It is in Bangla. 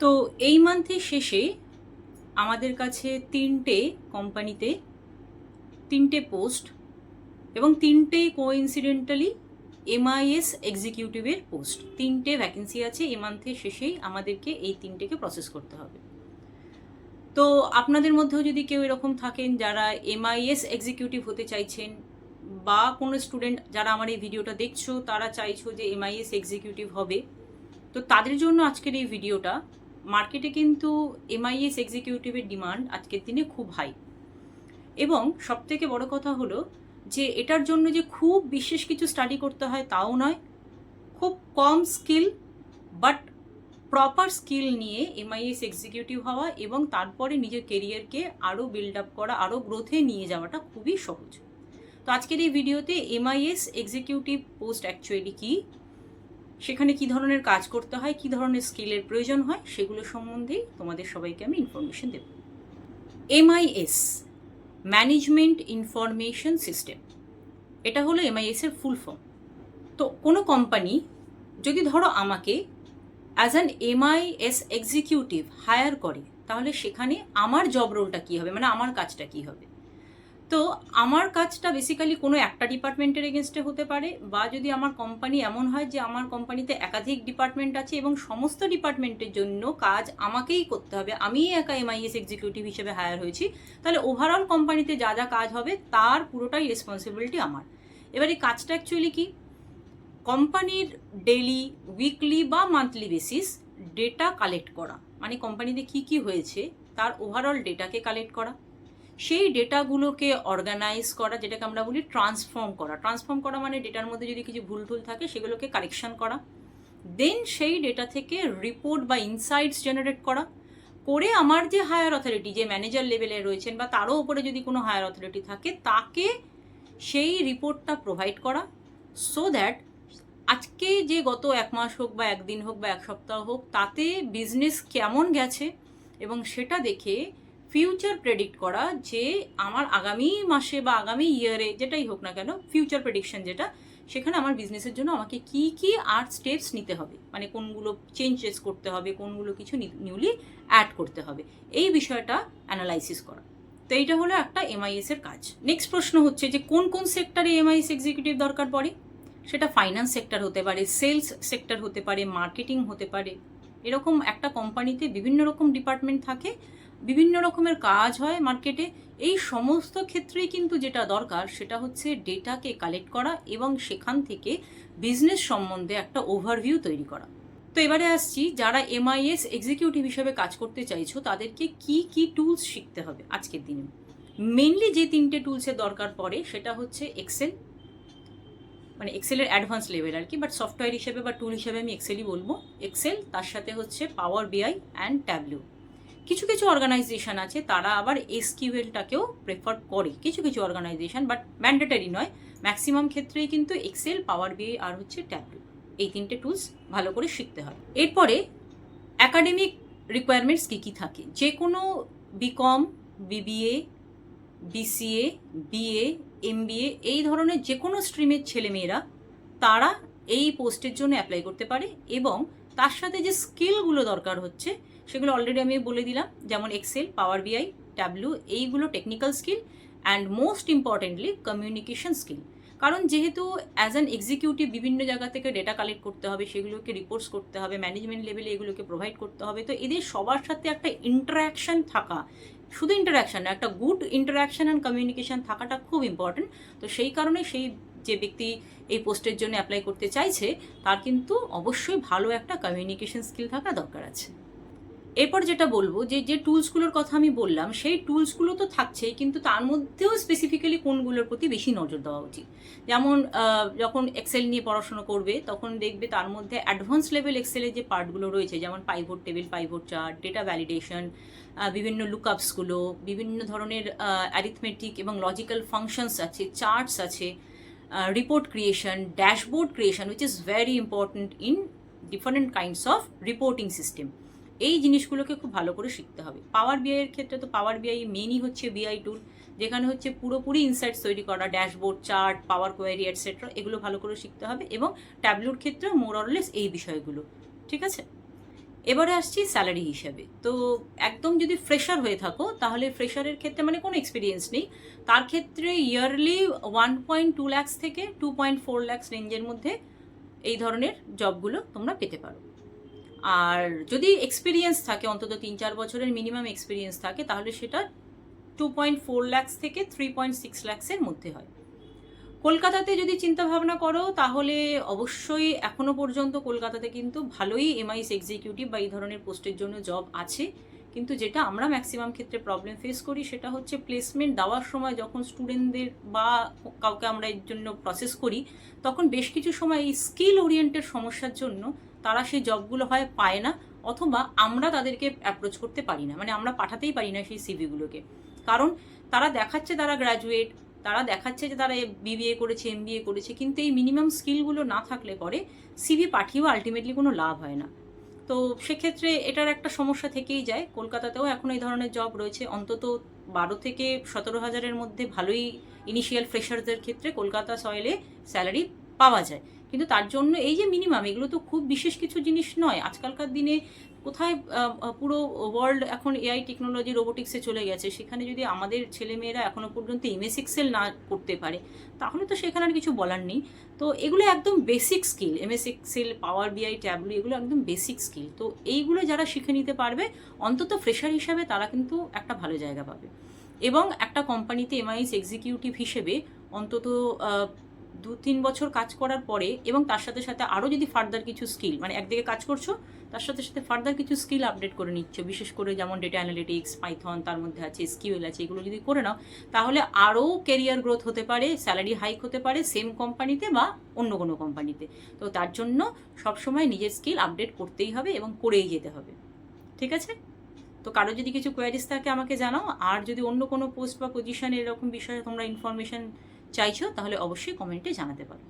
তো এই মান্থের শেষে আমাদের কাছে 3টে কোম্পানিতে 3টে পোস্ট এবং 3টেই কোইন্সিডেন্টালি এমআইএস এক্সিকিউটিভের পোস্ট। 3টে ভ্যাকেন্সি আছে। এই মান্থের শেষেই আমাদেরকে এই 3টেকে প্রসেস করতে হবে। তো আপনাদের মধ্যেও যদি কেউ এরকম থাকেন যারা এমআইএস এক্সিকিউটিভ হতে চাইছেন, বা কোনো স্টুডেন্ট যারা আমার এই ভিডিওটা দেখছো তারা চাইছো যে এমআইএস এক্সিকিউটিভ হবে, তো তাদের জন্য আজকের এই ভিডিওটা। মার্কেটে কিন্তু এমআইএস এক্সিকিউটিভের ডিমান্ড আজকের দিনে খুব হাই, এবং সবথেকে বড় কথা হলো যে এটার জন্য যে খুব বিশেষ কিছু স্টাডি করতে হয় তাও নয়, খুব কম স্কিল বাট প্রপার স্কিল নিয়ে এমআইএস এক্সিকিউটিভ হওয়া এবং তারপরে নিজের কেরিয়ারকে আরও বিল্ড আপ করা, আরও গ্রোথে নিয়ে যাওয়াটা খুবই সহজ। তো আজকের এই ভিডিওতে এমআইএস এক্সিকিউটিভ পোস্ট অ্যাকচুয়ালি কী, সেখানে কী ধরনের কাজ করতে হয়, কী ধরনের স্কিলের প্রয়োজন হয়, সেগুলো সম্বন্ধেই তোমাদের সবাইকে আমি ইনফরমেশন দেব। এমআইএস, ম্যানেজমেন্ট ইনফরমেশন সিস্টেম, এটা হলো এমআইএসের ফুল ফর্ম। তো কোনো কোম্পানি যদি ধরো আমাকে as an MIS executive hire করে, তাহলে সেখানে আমার জব রোলটা কী হবে, মানে আমার কাজটা কী হবে। তো আমার কাজটা বেসিক্যালি কোনো একটা ডিপার্টমেন্টের এগেনস্টে হতে পারে, বা যদি আমার কোম্পানি এমন হয় যে আমার কোম্পানিতে একাধিক ডিপার্টমেন্ট আছে এবং সমস্ত ডিপার্টমেন্টের জন্য কাজ আমাকেই করতে হবে, আমিই একা এমআইএস এক্সিকিউটিভ হিসেবে হায়ার হয়েছি, তাহলে ওভারঅল কোম্পানিতে যা যা কাজ হবে তার পুরোটাই রেসপন্সিবিলিটি আমার। এবার এই কাজটা অ্যাকচুয়ালি কি, কোম্পানির ডেলি, উইকলি বা মান্থলি বেসিস ডেটা কালেক্ট করা, মানে কোম্পানিতে কী কী হয়েছে তার ওভারঅল ডেটাকে কালেক্ট করা, সেই ডেটাগুলোকে অর্গানাইজ করা, যেটাকে আমরা বলি ট্রান্সফর্ম করা। ট্রান্সফর্ম করা মানে ডেটার মধ্যে যদি কিছু ভুল টুল থাকে সেগুলোকে কারেকশন করা, দেন সেই ডেটা থেকে রিপোর্ট বা ইনসাইটস জেনারেট করা, করে আমার যে হায়ার অথরিটি, যে ম্যানেজার লেভেলে রয়েছেন বা তারও উপরে যদি কোনো হায়ার অথরিটি থাকে, তাকে সেই রিপোর্টটা প্রোভাইড করা, সো দ্যাট আজকে যে গত 1 মাস হোক বা 1 দিন হোক বা 1 সপ্তাহ হোক, তাতে বিজনেস কেমন গেছে এবং সেটা দেখে ফিউচার প্রেডিক্ট করা যে আমার আগামী মাসে বা আগামী ইয়ারে যেটাই হোক না কেন, ফিউচার প্রেডিকশন যেটা, সেখানে আমার বিজনেসের জন্য আমাকে কি কি আর স্টেপস নিতে হবে, মানে কোনগুলো চেঞ্জেস করতে হবে, কোনগুলো কিছু নিউলি অ্যাড করতে হবে, এই বিষয়টা অ্যানালাইসিস করা। তো এইটা হলো একটা এমআইএস এর কাজ। নেক্সট প্রশ্ন হচ্ছে যে কোন কোন সেক্টরে এমআইএস এক্সিকিউটিভ দরকার পড়ে। সেটা ফাইন্যান্স সেক্টর হতে পারে, সেলস সেক্টর হতে পারে, মার্কেটিং হতে পারে। এরকম একটা কোম্পানিতে বিভিন্ন রকম ডিপার্টমেন্ট থাকে, বিভিন্ন রকমের কাজ হয় মার্কেটে। এই সমস্ত ক্ষেত্রেই কিন্তু যেটা দরকার সেটা হচ্ছে ডেটাকে কালেক্ট করা এবং সেখান থেকে বিজনেস সম্বন্ধে একটা ওভারভিউ তৈরি করা। তো এবারে আসছি, যারা এমআইএস এক্সিকিউটিভ হিসেবে কাজ করতে চাইছো তাদেরকে কি কি টুলস শিখতে হবে আজকের দিনে। মেনলি যে 3টে টুলসের দরকার পড়ে সেটা হচ্ছে এক্সেল, মানে এক্সেলের অ্যাডভান্স লেভেল আর কি, বাট সফটওয়্যার হিসেবে বা টুল হিসেবে আমি এক্সেলই বলবো। এক্সেল, তার সাথে হচ্ছে পাওয়ার বিআই অ্যান্ড ট্যাবলু। কিছু কিছু অর্গানাইজেশন আছে তারা আবার এসকিউএলটাকেও প্রেফার করে, কিছু কিছু অর্গানাইজেশন, বাট ম্যান্ডেটারি নয়। ম্যাক্সিমাম ক্ষেত্রেই কিন্তু এক্সেল, পাওয়ার বিআই আর হচ্ছে ট্যাবলু, এই 3টে টুলস ভালো করে শিখতে হয়। এরপরে অ্যাকাডেমিক রিকোয়ারমেন্টস কী কী থাকে। যে কোনো B Com, BBA, BCA, BA, MBA, এই ধরনের যে কোনো স্ট্রিমের ছেলেমেয়েরা তারা এই পোস্টের জন্য অ্যাপ্লাই করতে পারে, এবং তার সাথে যে স্কিলগুলো দরকার হচ্ছে সেগুলো অলরেডি আমি বলে দিলাম, যেমন এক্সেল, পাওয়ার বিআই, ট্যাবলু, এইগুলো technical skill, and most importantly communication skill. কারণ যেহেতু অ্যাজ অ্যান এক্সিকিউটিভ বিভিন্ন জায়গা থেকে ডেটা কালেক্ট করতে হবে, সেগুলোকে রিপোর্টস করতে হবে, ম্যানেজমেন্ট লেভেলে এগুলোকে প্রোভাইড করতে হবে, তো এদের সবার সাথে একটা ইন্টারাকশান থাকা, শুধু ইন্টারাকশান না, একটা গুড ইন্টারাকশান অ্যান্ড কমিউনিকেশান থাকাটা খুব ইম্পর্টেন্ট। তো সেই কারণে সেই যে ব্যক্তি এই পোস্টের জন্য অ্যাপ্লাই করতে চাইছে তার কিন্তু অবশ্যই ভালো একটা কমিউনিকেশন স্কিল থাকা দরকার আছে। এরপর যেটা বলবো যে যে টুলসগুলোর কথা আমি বললাম সেই টুলসগুলো তো থাকছেই, কিন্তু তার মধ্যেও স্পেসিফিক্যালি কোনগুলোর প্রতি বেশি নজর দেওয়া উচিত। যেমন যখন এক্সেল নিয়ে পড়াশোনা করবে তখন দেখবে তার মধ্যে অ্যাডভান্স লেভেল এক্সেলের যে পার্টগুলো রয়েছে, যেমন pivot table, pivot chart, data validation, বিভিন্ন লুকআপসগুলো, বিভিন্ন ধরনের অ্যারিথমেটিক এবং লজিক্যাল ফাংশনস আছে, চার্টস আছে, report creation, dashboard creation, which is very important in different kinds of reporting system. এই জিনিসগুলোকে খুব ভালো করে শিখতে হবে। পাওয়ার বিআই এর ক্ষেত্রে তো পাওয়ার বিআই মেনই হচ্ছে বিআই টুল, যেখানে হচ্ছে পুরোপুরি ইনসাইটস তৈরি করা, ড্যাশবোর্ড, চার্ট, পাওয়ার কোয়ারি এটসেট্রা, এগুলো ভালো করে শিখতে হবে। এবং ট্যাবলুর ক্ষেত্রেও মোর অর লেস এই বিষয়গুলো, ঠিক আছে। এবারে আসছি স্যালারি হিসাবে। তো একদম যদি ফ্রেশার হয়ে থাকো তাহলে ফ্রেশারের ক্ষেত্রে মানে কোনো এক্সপিরিয়েন্স নেই, তার ক্ষেত্রে ইয়ারলি 1.2 lakhs থেকে 2.4 lakhs রেঞ্জের মধ্যে এই ধরনের জবগুলো তোমরা পেতে পারো। আর যদি এক্সপিরিয়েন্স থাকে, অন্তত 3-4 বছরের মিনিমাম এক্সপিরিয়েন্স থাকে, তাহলে সেটা 2.4 lakhs থেকে 3.6 lakhs-এর মধ্যে হয়। কলকাতাতে যদি চিন্তা ভাবনা করো তাহলে অবশ্যই এখনো পর্যন্ত কলকাতাতে কিন্তু ভালোই এমআইএস এক্সিকিউটিভ বা এই ধরনের পোস্টের জন্য জব আছে, কিন্তু যেটা আমরা ম্যাক্সিমাম ক্ষেত্রে প্রবলেম ফেস করি সেটা হচ্ছে প্লেসমেন্ট দেওয়ার সময় যখন স্টুডেন্টদের বা কাউকে আমরা এর জন্য প্রসেস করি, তখন বেশ কিছু সময় এই স্কিল ওরিয়েন্টেড সমস্যার জন্য তারা সেই জবগুলো হয় পায় না, অথবা আমরা তাদেরকে অ্যাপ্রোচ করতে পারি না, মানে আমরা পাঠাতেই পারি না সেই সিভিগুলোকে। কারণ তারা দেখাচ্ছে তারা গ্র্যাজুয়েট, তারা দেখাচ্ছে যে তারা বিবিএ করেছে, এমবিএ করেছে, কিন্তু এই মিনিমাম স্কিলগুলো না থাকলে পরে সিভি পাঠিয়েও আলটিমেটলি কোনো লাভ হয় না। তো সেক্ষেত্রে এটার একটা সমস্যা থেকেই যায়। কলকাতাতেও এখন এই ধরনের জব রয়েছে, অন্তত 12 থেকে 17,000-এর মধ্যে ভালোই ইনিশিয়াল ফ্রেশারদের ক্ষেত্রে কলকাতা সয়েলে স্যালারি পাওয়া যায়। কিন্তু তার জন্য এই যে মিনিমাম, এগুলো তো খুব বিশেষ কিছু জিনিস নয়। আজকালকার দিনে কোথায় পুরো ওয়ার্ল্ড এখন এআই টেকনোলজি রোবোটিক্সে চলে গেছে, সেখানে যদি আমাদের ছেলেমেয়েরা এখনো পর্যন্ত এমএস এক্সেল না করতে পারে তাহলে তো সেখানে আর কিছু বলার নেই। তো এগুলো একদম বেসিক স্কিল, এমএস এক্সেল, পাওয়ার বিআই, ট্যাবলু, এগুলো একদম বেসিক স্কিল। তো এইগুলো যারা শিখে নিতে পারবে অন্তত ফ্রেশার হিসাবে তারা কিন্তু একটা ভালো জায়গা পাবে। এবং একটা কোম্পানিতে এমআইএস এক্সিকিউটিভ হিসেবে অন্তত 2-3 বছর কাজ করার পরে, এবং তার সাথে সাথে আরও যদি ফার্দার কিছু স্কিল, মানে একদিকে কাজ করছো তার সাথে সাথে ফার্দার কিছু স্কিল আপডেট করে নিচ্ছ, বিশেষ করে যেমন ডেটা অ্যানালিটিক্স, পাইথন, তার মধ্যে আছে এসকিউএল আছে, এগুলো যদি করে নাও তাহলে আরও ক্যারিয়ার গ্রোথ হতে পারে, স্যালারি হাইক হতে পারে সেম কোম্পানিতে বা অন্য কোনো কোম্পানিতে। তো তার জন্য সবসময় নিজের স্কিল আপডেট করতেই হবে এবং করেই যেতে হবে। ঠিক আছে? তো কারো যদি কিছু কোয়ারিজ থাকে আমাকে জানাও, আর যদি অন্য কোনো পোস্ট বা পজিশন এরকম বিষয়ে তোমরা ইনফরমেশন চাইছো তাহলে অবশ্যই কমেন্টে জানাতে পারো।